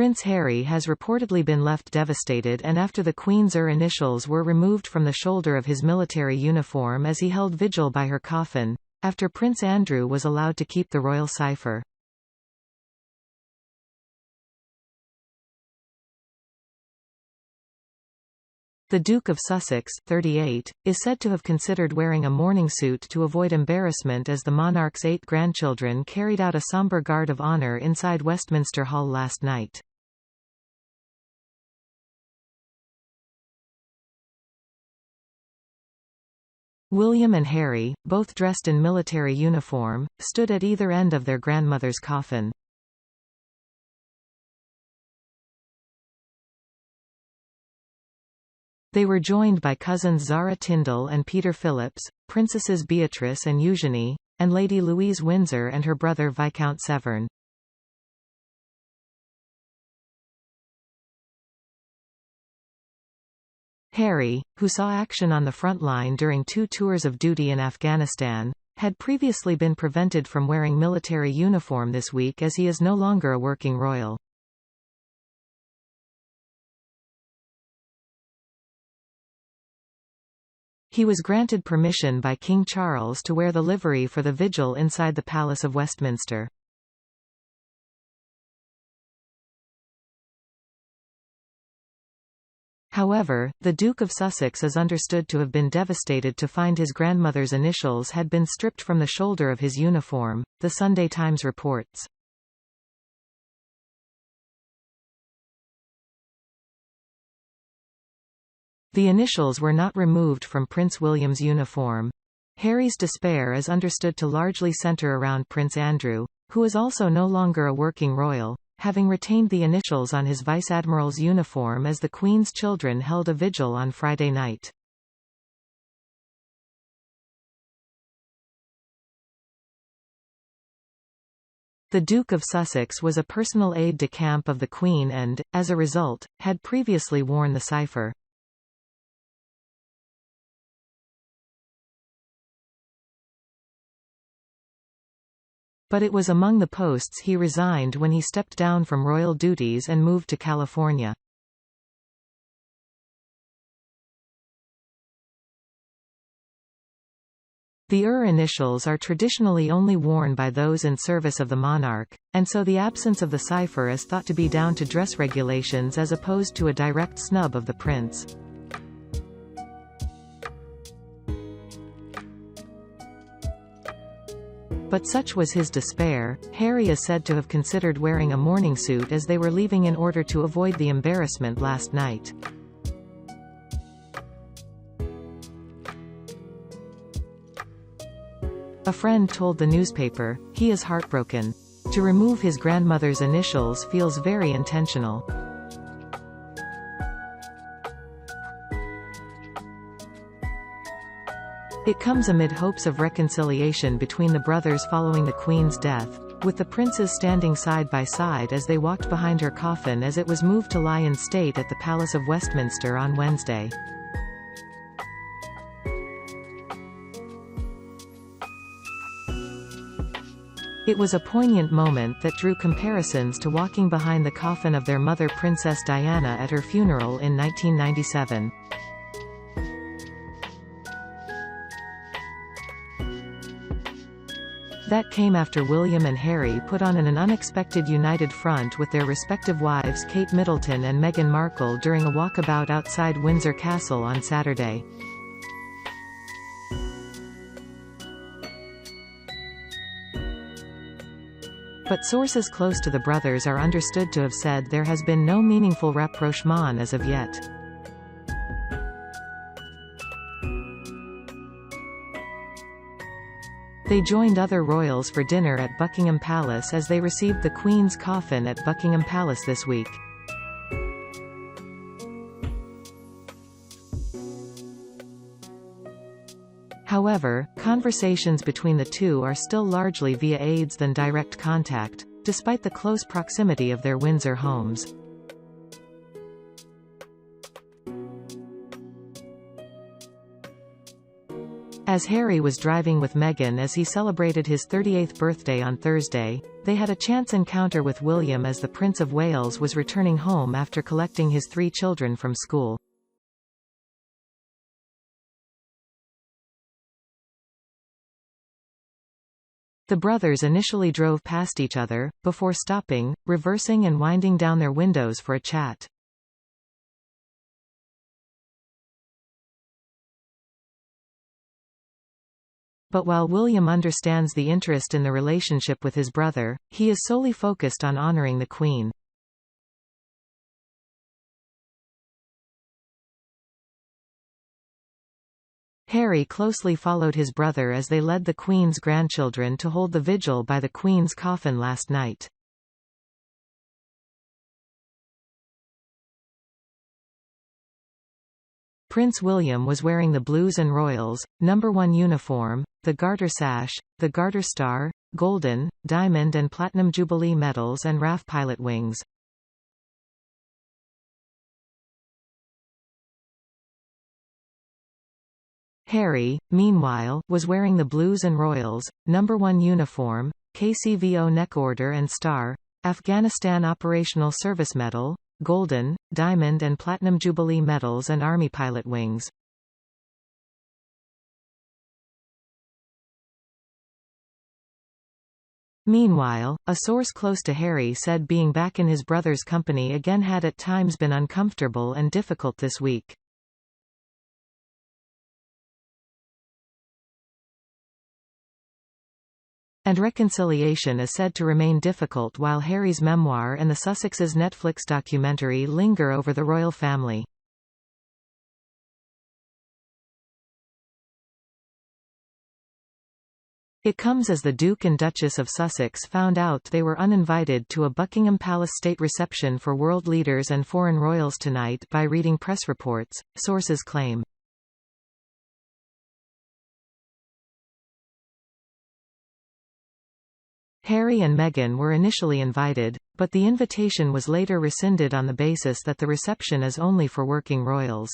Prince Harry has reportedly been left devastated and after the Queen's initials were removed from the shoulder of his military uniform as he held vigil by her coffin, after Prince Andrew was allowed to keep the royal cipher. The Duke of Sussex, 38, is said to have considered wearing a mourning suit to avoid embarrassment as the monarch's 8 grandchildren carried out a somber guard of honour inside Westminster Hall last night. William and Harry, both dressed in military uniform, stood at either end of their grandmother's coffin. They were joined by cousins Zara Tindall and Peter Phillips, Princesses Beatrice and Eugenie, and Lady Louise Windsor and her brother Viscount Severn. Harry, who saw action on the front line during 2 tours of duty in Afghanistan, had previously been prevented from wearing military uniform this week as he is no longer a working royal. He was granted permission by King Charles to wear the livery for the vigil inside the Palace of Westminster. However, the Duke of Sussex is understood to have been devastated to find his grandmother's initials had been stripped from the shoulder of his uniform, the Sunday Times reports. The initials were not removed from Prince William's uniform. Harry's despair is understood to largely centre around Prince Andrew, who is also no longer a working royal, having retained the initials on his Vice Admiral's uniform as the Queen's children held a vigil on Friday night. The Duke of Sussex was a personal aide-de-camp of the Queen and, as a result, had previously worn the cipher. But it was among the posts he resigned when he stepped down from royal duties and moved to California. The initials are traditionally only worn by those in service of the monarch, and so the absence of the cipher is thought to be down to dress regulations as opposed to a direct snub of the prince. But such was his despair, Harry is said to have considered wearing a mourning suit as they were leaving in order to avoid the embarrassment last night. A friend told the newspaper, "He is heartbroken. To remove his grandmother's initials feels very intentional." It comes amid hopes of reconciliation between the brothers following the Queen's death, with the princes standing side by side as they walked behind her coffin as it was moved to lie in state at the Palace of Westminster on Wednesday. It was a poignant moment that drew comparisons to walking behind the coffin of their mother Princess Diana at her funeral in 1997. That came after William and Harry put on an unexpected united front with their respective wives Kate Middleton and Meghan Markle during a walkabout outside Windsor Castle on Saturday. But sources close to the brothers are understood to have said there has been no meaningful rapprochement as of yet. They joined other royals for dinner at Buckingham Palace as they received the Queen's coffin at Buckingham Palace this week. However, conversations between the two are still largely via aides than direct contact, despite the close proximity of their Windsor homes. As Harry was driving with Meghan as he celebrated his 38th birthday on Thursday, they had a chance encounter with William as the Prince of Wales was returning home after collecting his 3 children from school. The brothers initially drove past each other, before stopping, reversing and winding down their windows for a chat. But while William understands the interest in the relationship with his brother, he is solely focused on honoring the Queen. Harry closely followed his brother as they led the Queen's grandchildren to hold the vigil by the Queen's coffin last night. Prince William was wearing the Blues and Royals, No. 1 uniform, the Garter sash, the Garter star, golden, diamond and platinum Jubilee medals and RAF pilot wings. Harry, meanwhile, was wearing the Blues and Royals, No. 1 uniform, KCVO neck order and star, Afghanistan Operational Service Medal, golden, diamond and platinum Jubilee medals and Army pilot wings. Meanwhile, a source close to Harry said being back in his brother's company again had at times been uncomfortable and difficult this week. And reconciliation is said to remain difficult while Harry's memoir and the Sussexes' Netflix documentary linger over the royal family. It comes as the Duke and Duchess of Sussex found out they were uninvited to a Buckingham Palace state reception for world leaders and foreign royals tonight by reading press reports, sources claim. Harry and Meghan were initially invited, but the invitation was later rescinded on the basis that the reception is only for working royals.